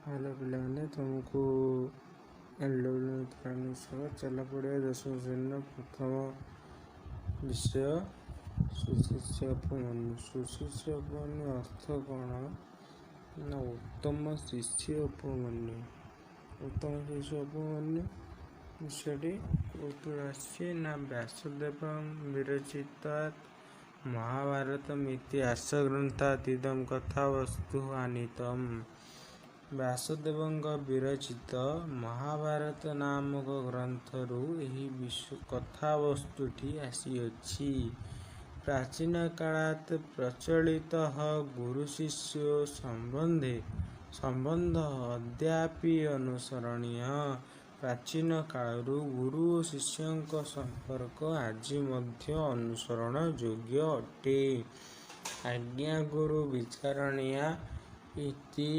Hello पिलाने तुमको चला पड़े 10वीं श्रेणी प्रथम विषय सुशिष्य उपमन्यु। सुशिष्य उपमन्यु अर्थ कौन ना उत्तम शिष्य उपमन्यु। उत्तम शिष्य उपमन्यु विषयटी कौतुरास्य ना व्यासदेव विरचित महाभारतमिति आशग्रंथात् इदं कथावस्तु आनीतम्। व्यासदेवଙ୍କ ବିରଚିତ ମହାଭାରତ ନାମକ ଗ୍ରନ୍ଥରୁ ଏହି କଥାବସ୍ତୁଟି ଆସିଅଛି। ପ୍ରାଚୀନ କାଳାତ୍ ପ୍ରଚଳିତ ଗୁରୁ ଶିଷ୍ୟ ସମ୍ବନ୍ଧ ଅଦ୍ୟାପି ଅନୁସରଣୀୟ। ପ୍ରାଚୀନ କାଳରୁ ଗୁରୁ ଓ ଶିଷ୍ୟଙ୍କ ସମ୍ପର୍କ ଆଜି ମଧ୍ୟ ଅନୁସରଣ ଯୋଗ୍ୟ ଅଟେ। ଆଜ୍ଞା ଗୁରୁ ବିଚାରଣୀୟା ଇତି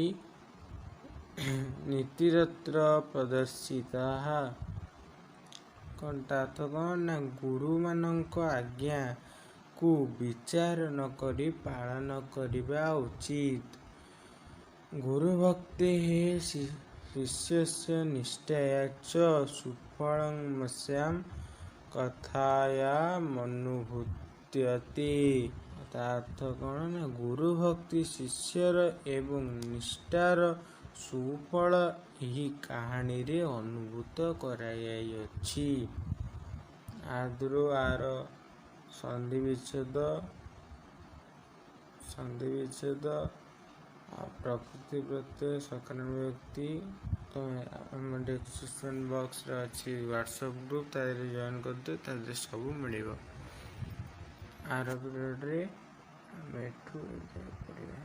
ନୀତିରତ୍ର ପ୍ରଦର୍ଶିତା। ନା ଗୁରୁମାନଙ୍କ ଆଜ୍ଞାକୁ ବିଚାର ନକରି ପାଳନ କରିବା ଉଚିତ। ଗୁରୁଭକ୍ତି ଶିଷ୍ୟସ୍ୟ ନିଷ୍ଠାୟା ଚ ସୁଫଳମସ୍ୟାଂ କଥାୟାମନୁଭୂତ୍ୟତେ। ତା ଅର୍ଥ କ'ଣ ନା ଗୁରୁ ଭକ୍ତି ଶିଷ୍ୟର ଏବଂ ନିଷ୍ଠାର ସୁଫଳ ଏହି କାହାଣୀରେ ଅନୁଭୂତ କରାଯାଇଅଛି। ଆଦରୁ ଆର ସନ୍ଧି ବିଚ୍ଛେଦ ପ୍ରକୃତି ପ୍ରତ୍ୟୟ ସକାରାତ୍ମକ ବ୍ୟକ୍ତି। ତମେ ଆମ ଡେସ୍କ୍ରିପସନ୍ ବକ୍ସରେ ଅଛି ହ୍ୱାଟ୍ସଆପ୍ ଗ୍ରୁପ୍, ତା ଦେହରେ ଜଏନ୍ କରିଦିଅ, ତା ଦେହରେ ସବୁ ମିଳିବ। ଆର ପିରିୟଡ଼ରେ ଆମେ ଏଠୁ ଏନ୍ଜୟ କରିବା।